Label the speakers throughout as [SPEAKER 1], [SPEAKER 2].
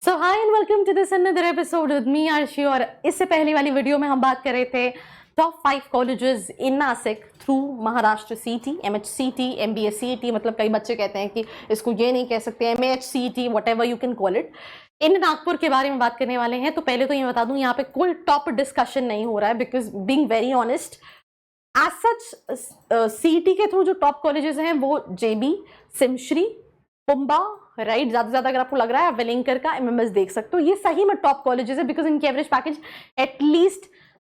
[SPEAKER 1] So hi and welcome to this another episode with me Aarshi. और इससे पहले वाली वीडियो में हम बात कर रहे थे top 5 colleges in Nashik through Maharashtra सीटी, एमएचसीटी, एमबीए सीईटी। मतलब कई बच्चे कहते हैं कि इसको ये नहीं कह सकते, MHCT, whatever you can call it. In Nagpur के बारे में बात करने वाले हैं। तो पहले तो ये बता दूं, यहाँ पे कोई टॉप डिस्कशन नहीं हो रहा है, because being very honest as such CET के थ्रू जो टॉप कॉलेजेस हैं वो जेबी, सिमश्री, पुंबा, राइट। ज्यादा से ज्यादा अगर आपको लग रहा है आप वेलिंकर का एमएमएस देख सकते हो। ये सही में टॉप कॉलेजेस है, बिकॉज इनकी एवरेज पैकेज एटलीस्ट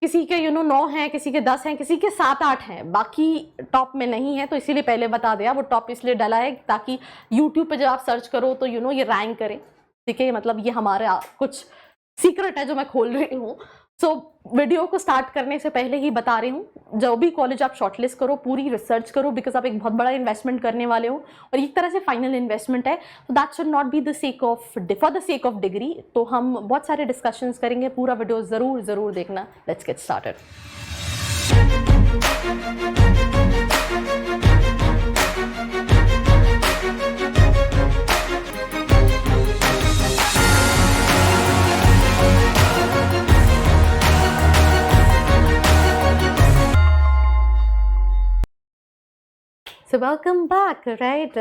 [SPEAKER 1] किसी के 9 हैं, किसी के 10 हैं, किसी के 7-8 हैं, बाकी टॉप में नहीं है। तो इसीलिए पहले बता दिया, वो टॉप इसलिए डाला है ताकि यूट्यूब पे जब आप सर्च करो तो ये रैंक करे। ठीक है, मतलब ये हमारा कुछ सीक्रेट है जो मैं खोल रही हूँ। सो वीडियो को स्टार्ट करने से पहले ही बता रही हूँ, जो भी कॉलेज आप शॉर्टलिस्ट करो पूरी रिसर्च करो, बिकॉज आप एक बहुत बड़ा इन्वेस्टमेंट करने वाले हो और एक तरह से फाइनल इन्वेस्टमेंट है। तो that should not be the sake of for the sake of degree. तो हम बहुत सारे डिस्कशंस करेंगे, पूरा वीडियो जरूर देखना। Let's get started. So welcome back, right.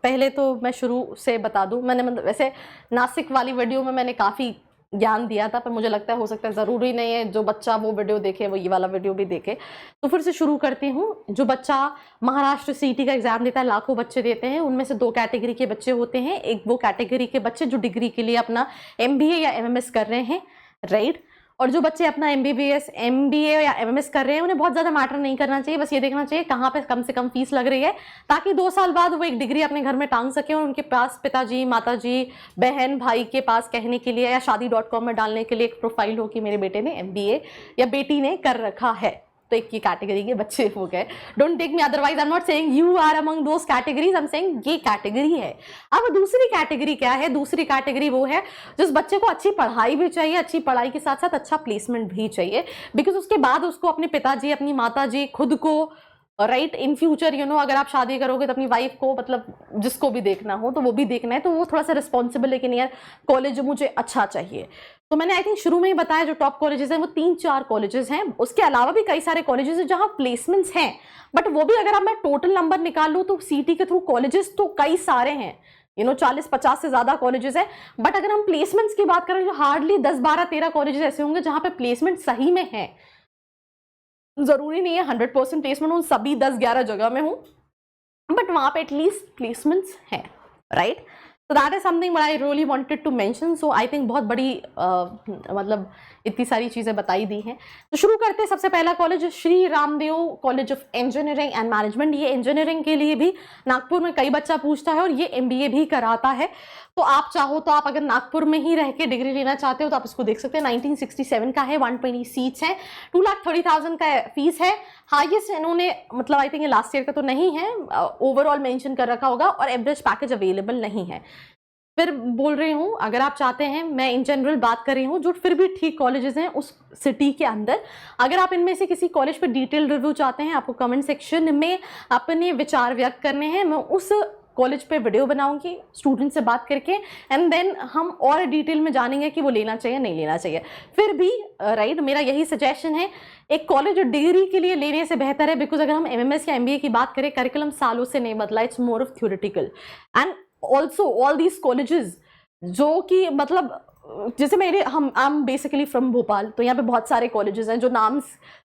[SPEAKER 1] पहले तो मैं शुरू से बता दूं, मैंने मतलब वैसे नासिक वाली वीडियो में मैंने काफ़ी ज्ञान दिया था, पर मुझे लगता है हो सकता है ज़रूरी नहीं है जो बच्चा वो वीडियो देखे वो ये वाला वीडियो भी देखे। तो फिर से शुरू करती हूँ। जो बच्चा महाराष्ट्र सीईटी का एग्जाम देता है, लाखों बच्चे देते हैं, उनमें से 2 कैटेगरी के बच्चे होते हैं। एक वो कैटेगरी के बच्चे जो डिग्री के लिए अपना एमबीए या एमएमएस कर रहे हैं, राइट। और जो बच्चे अपना एमबीबीएस, एमबीए या एमएमएस कर रहे हैं, उन्हें बहुत ज़्यादा मैटर नहीं करना चाहिए। बस ये देखना चाहिए कहाँ पे कम से कम फीस लग रही है, ताकि 2 साल बाद वो एक डिग्री अपने घर में टांग सके और उनके पास पिताजी, माताजी, बहन, भाई के पास कहने के लिए या शादी.com में डालने के लिए एक प्रोफाइल हो कि मेरे बेटे ने एमबीए या बेटी ने कर रखा है। तो एक ये कैटेगरी के बच्चे हो गए। Don't take me otherwise, I am not saying you are among those categories, I am saying ये कैटेगरी है। अब दूसरी कैटेगरी क्या है? दूसरी कैटेगरी वो है जिस बच्चे को अच्छी पढ़ाई भी चाहिए, अच्छी पढ़ाई के साथ साथ अच्छा प्लेसमेंट भी चाहिए, बिकॉज उसके बाद उसको अपने पिताजी, अपनी माताजी, खुद को, राइट, इन फ्यूचर अगर आप शादी करोगे तो अपनी वाइफ को, मतलब जिसको भी देखना हो तो वो भी देखना है। तो वो थोड़ा सा रिस्पॉन्सिबल है कि नहीं यार कॉलेज मुझे अच्छा चाहिए। तो मैंने आई थिंक शुरू में ही बताया जो टॉप कॉलेजेस हैं वो 3-4 कॉलेजेस हैं। उसके अलावा भी कई सारे कॉलेजेस हैं जहां प्लेसमेंट्स हैं, बट वो भी अगर आप मैं टोटल नंबर निकाल लूँ तो सीईटी के थ्रू कॉलेजेस तो कई सारे हैं, 40-50 से ज्यादा कॉलेजेस हैं। बट अगर हम प्लेसमेंट्स की बात करें तो हार्डली 10-12-13 कॉलेजेस ऐसे होंगे जहां पे प्लेसमेंट सही में है। जरूरी नहीं है 100% प्लेसमेंट उन सभी 10-11 जगह में हो, बट वहां पे एटलीस्ट प्लेसमेंट्स हैं, राइट। तो that is something I really wanted to mention. So I think बहुत बड़ी मतलब इतनी सारी चीज़ें बताई दी हैं। तो शुरू करते हैं। सबसे पहला college Shri Ramdev college of engineering and management. ये इंजीनियरिंग के लिए भी नागपुर में कई बच्चा पूछता है और ये एमबीए भी कराता है। तो आप चाहो तो आप अगर नागपुर में ही रह के डिग्री लेना चाहते हो तो आप इसको देख सकते हैं। 1967 का है, 120 सीट्स हैं, 2,30,000 का फीस है। हाईएस्ट इन्होंने, मतलब आई थिंक ये लास्ट ईयर का तो नहीं है, ओवरऑल मेंशन कर रखा होगा, और एवरेज पैकेज अवेलेबल नहीं है। फिर बोल रही हूँ अगर आप चाहते हैं, मैं इन जनरल बात कर रही हूँ जो फिर भी ठीक कॉलेजेस हैं उस सिटी के अंदर। अगर आप इनमें से किसी कॉलेज पर डिटेल रिव्यू चाहते हैं, आपको कमेंट सेक्शन में अपने विचार व्यक्त करने हैं, मैं उस कॉलेज पे वीडियो बनाऊंगी स्टूडेंट से बात करके, एंड देन हम और डिटेल में जानेंगे कि वो लेना चाहिए नहीं लेना चाहिए। फिर भी राइट, मेरा यही सजेशन है, एक कॉलेज डिग्री के लिए लेने से बेहतर है, बिकॉज अगर हम एमएमएस या एमबीए की बात करें, करिकुलम सालों से नहीं बदला, it's more of theoretical. And also all these colleges जो कि मतलब जैसे मेरे I am basically from Bhopal, तो यहाँ पे बहुत सारे कॉलेजेस हैं जो नाम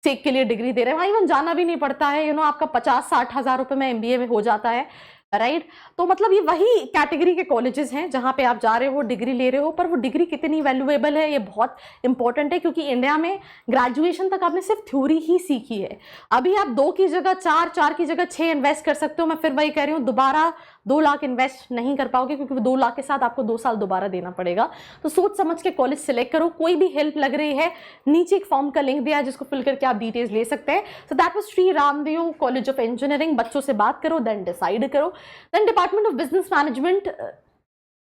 [SPEAKER 1] चेक के लिए डिग्री दे रहे हैं, वहाँ इवन जाना भी नहीं पड़ता है। आपका 50-60 हज़ार रुपये में एमबीए में हो जाता है, राइट। तो मतलब ये वही कैटेगरी के कॉलेजेस हैं जहां पे आप जा रहे हो, डिग्री ले रहे हो, पर वो डिग्री कितनी वैल्यूएबल है ये बहुत इंपॉर्टेंट है, क्योंकि इंडिया में ग्रेजुएशन तक आपने सिर्फ थ्योरी ही सीखी है। अभी आप 2 की जगह 4 की जगह 6 इन्वेस्ट कर सकते हो। मैं फिर वही कह रही हूँ, दोबारा 2 लाख इन्वेस्ट नहीं कर पाओगे, क्योंकि 2 लाख के साथ आपको 2 साल दोबारा देना पड़ेगा। तो सोच समझ के कॉलेज सिलेक्ट करो। कोई भी हेल्प लग रही है, नीचे एक फॉर्म का लिंक दिया है जिसको फिल करके आप डिटेल्स ले सकते हैं। So that was Shri Ramdev college of engineering. बच्चों से बात करो, देन डिसाइड करो। Then department of business management,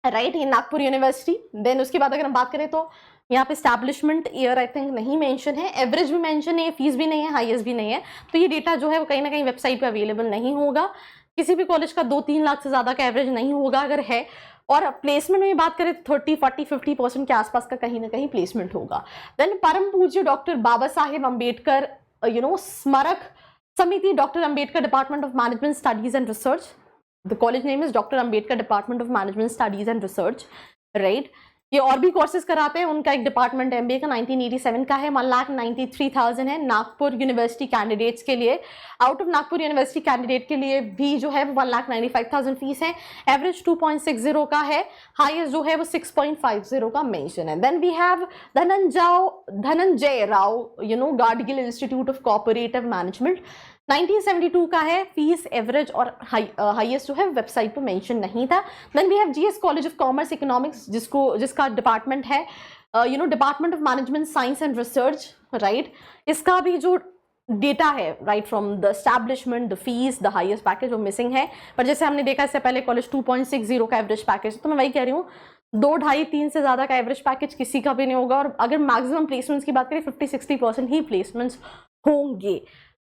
[SPEAKER 1] right, in Nagpur university. Then उसके बाद अगर हम बात करें तो यहाँ पे स्टैब्लिशमेंट ईयर आई थिंक नहीं मेंशन है, एवरेज भी मेंशन है, फीस भी नहीं है, हाईएस्ट भी नहीं है। तो ये डेटा जो है वो कहीं ना कहीं वेबसाइट पे अवेलेबल नहीं होगा। किसी भी कॉलेज का 2-3 लाख से ज़्यादा का एवरेज नहीं होगा, अगर है और प्लेसमेंट में बात करें तो 30-40-50% के आसपास का कहीं ना कहीं प्लेसमेंट होगा। देन परम पूज्य डॉक्टर बाबा साहेब अम्बेडकर स्मारक समिति, doctor Ambedkar department of management studies and research, the college name is doctor Ambedkar department of management studies and research, right. ये और भी कोर्सेज कराते हैं, उनका एक डिपार्टमेंट एमबीए का 1987 का है, 1,93,000 है। नागपुर यूनिवर्सिटी कैंडिडेट्स के लिए, out of Nagpur university candidate के लिए भी जो है 1,95,000 फीस है। एवरेज 2.60 का है, हाईएस्ट जो है वो 6.50 का मेंशन है। Then we have Dhananjay Rao Gadgil institute of cooperative management, 1972 का है। फीस एवरेज और हाईएस्ट जो है वेबसाइट पर मेंशन नहीं था। Then we have GS college of commerce economics, जिसका डिपार्टमेंट है department of management science and research, right. इसका भी जो डेटा है, right, from the establishment, the fees, the highest package वो मिसिंग है। पर जैसे हमने देखा इससे पहले कॉलेज 2.60 का एवरेज पैकेज, तो मैं वही कह रही हूँ 2, 2.5, 3 से ज़्यादा का एवरेज पैकेज किसी का भी नहीं होगा। और अगर मैक्सिमम प्लेसमेंट्स की बात करें 50-60% ही प्लेसमेंट्स होंगे।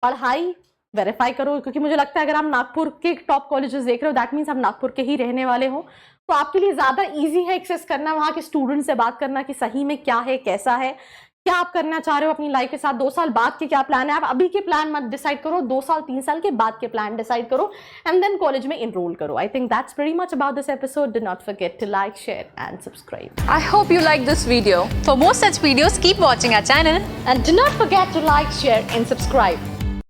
[SPEAKER 1] पढ़ाई वेरीफाई करो, क्योंकि मुझे लगता है अगर आप नागपुर के टॉप कॉलेजेस देख रहे हो, दैट मीन्स आप नागपुर के ही रहने वाले हो, तो आपके लिए ज़्यादा इजी है एक्सेस करना, वहाँ के स्टूडेंट से बात करना कि सही में क्या है, कैसा है, क्या आप करना चाह रहे हो अपनी लाइफ के साथ, 2 साल बाद के क्या प्लान है। आप अभी के प्लान मत डिसाइड करो, 2 साल 3 साल के बाद के प्लान डिसाइड करो एंड देन कॉलेज में एनरोल करो। I think that's very much about this episode. Do not forget to like, share and subscribe.
[SPEAKER 2] I hope you like this video. For more such videos, keep watching our channel.
[SPEAKER 1] And do not forget to like, share and subscribe.